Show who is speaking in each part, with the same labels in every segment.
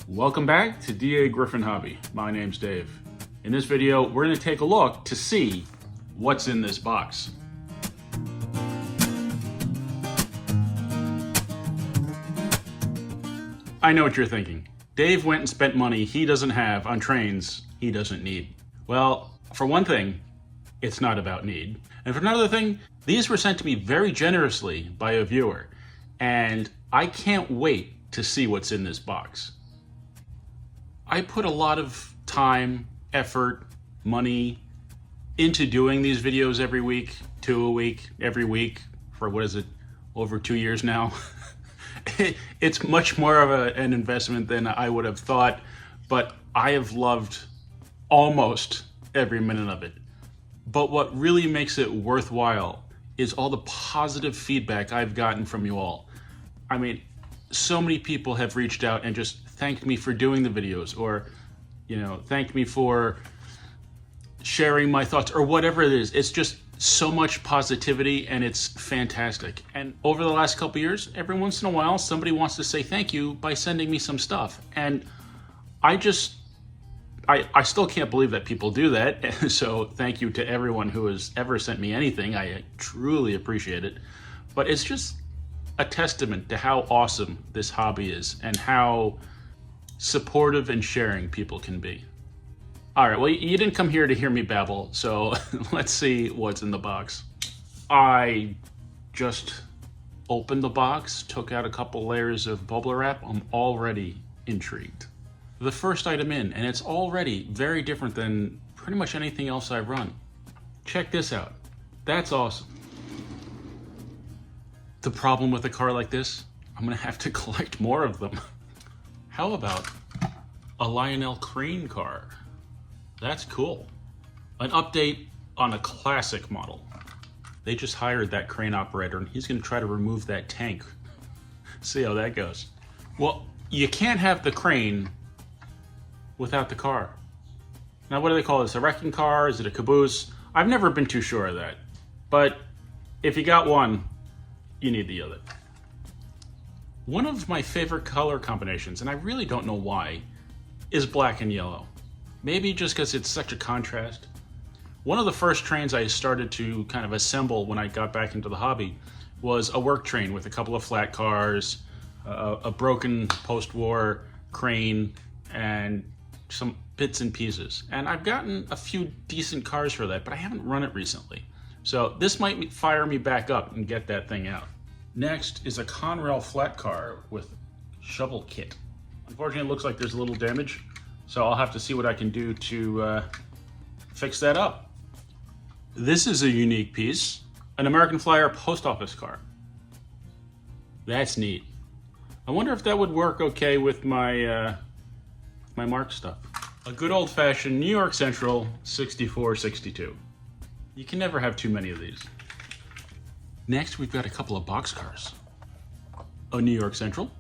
Speaker 1: Welcome back to DAGryffyn Hobby. My name's Dave. In this video, we're going to take a look to see what's in this box. I know what you're thinking. Dave went and spent money he doesn't have on trains he doesn't need. Well, for one thing, it's not about need. And for another thing, these were sent to me very generously by a viewer, and I can't wait to see what's in this box. I put a lot of time, effort, money into doing these videos every week, every week for what is it, over 2 years now. It's much more of an investment than I would have thought, but I have loved almost every minute of it. But what really makes it worthwhile is all the positive feedback I've gotten from you all. I mean, so many people have reached out and just thanked me for doing the videos, or, thanked me for sharing my thoughts, or whatever it is. It's just so much positivity, and it's fantastic. And over the last couple years, every once in a while, somebody wants to say thank you by sending me some stuff. And I still can't believe that people do that. So thank you to everyone who has ever sent me anything. I truly appreciate it. But it's just a testament to how awesome this hobby is and how supportive and sharing people can be. All right, well, you didn't come here to hear me babble, so let's see what's in the box. I just opened the box, took out a couple layers of bubble wrap. I'm already intrigued. The first item in, and it's already very different than pretty much anything else I run. Check this out. That's awesome. The problem with a car like this, I'm gonna have to collect more of them. How about a Lionel Crane car? That's cool. An update on a classic model. They just hired that crane operator, and he's gonna try to remove that tank. See how that goes. Well, you can't have the crane without the car. Now, what do they call this? A wrecking car? Is it a caboose? I've never been too sure of that. But if you got one, you need the other. One of my favorite color combinations, and I really don't know why, is black and yellow. Maybe just because it's such a contrast. One of the first trains I started to kind of assemble when I got back into the hobby was a work train with a couple of flat cars, a broken post-war crane, and some bits and pieces. And I've gotten a few decent cars for that, but I haven't run it recently. So this might fire me back up and get that thing out. Next is a Conrail flat car with shovel kit. Unfortunately, it looks like there's a little damage, so I'll have to see what I can do to fix that up. This is a unique piece, an American Flyer post office car. That's neat. I wonder if that would work okay with my my Mark stuff. A good old-fashioned New York Central 6462. You can never have too many of these. Next, we've got a couple of boxcars. A New York Central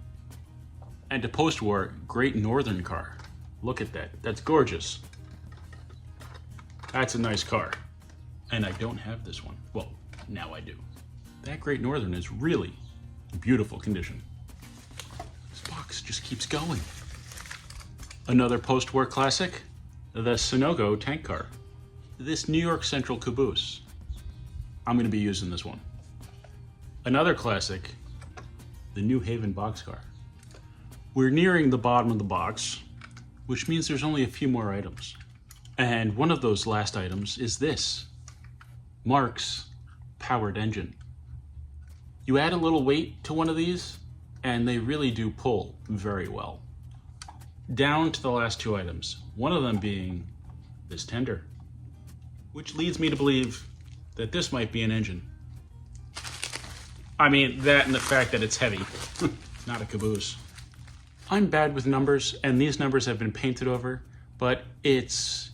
Speaker 1: and a post-war Great Northern car. Look at that, that's gorgeous. That's a nice car. And I don't have this one. Well, now I do. That Great Northern is really beautiful condition. This box just keeps going. Another post-war classic, the Sunoco tank car. This New York Central caboose. I'm gonna be using this one. Another classic, the New Haven boxcar. We're nearing the bottom of the box, which means there's only a few more items. And one of those last items is this, Mark's powered engine. You add a little weight to one of these, and they really do pull very well. Down to the last two items, one of them being this tender, which leads me to believe that this might be an engine. I mean, that and the fact that it's heavy, not a caboose. I'm bad with numbers, and these numbers have been painted over, but it's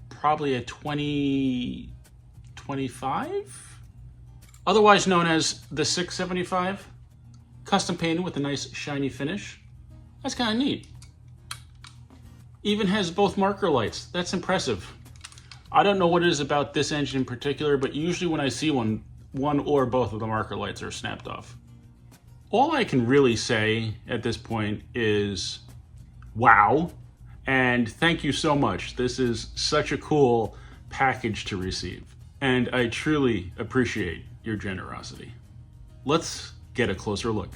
Speaker 1: probably a 2025? Otherwise known as the 675. Custom painted with a nice shiny finish. That's kind of neat. Even has both marker lights. That's impressive. I don't know what it is about this engine in particular, but usually when I see one or both of the marker lights are snapped off. All I can really say at this point is Wow. And thank you so much. This is such a cool package to receive. And I truly appreciate your generosity. Let's get a closer look.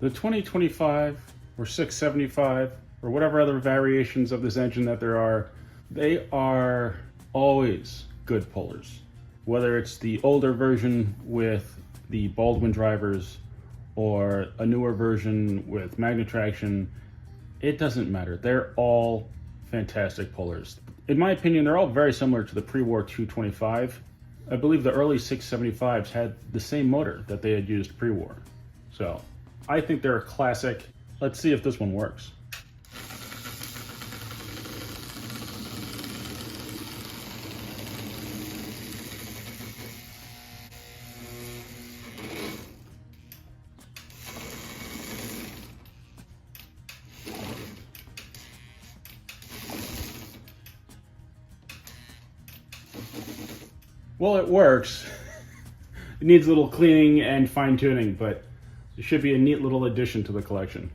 Speaker 1: The 2025 or 675 or whatever other variations of this engine that there are, they are always good pullers. Whether it's the older version with the Baldwin drivers or a newer version with magnet traction, it doesn't matter. They're all fantastic pullers. In my opinion, they're all very similar to the pre-war 225. I believe the early 675s had the same motor that they had used pre-war. So I think they're a classic. Let's see if this one works. Well, it works. It needs a little cleaning and fine tuning, but it should be a neat little addition to the collection.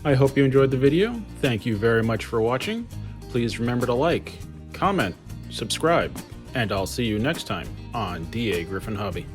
Speaker 1: I hope you enjoyed the video. Thank you very much for watching. Please remember to like, comment, subscribe, and I'll see you next time on DAGryffyn Hobby.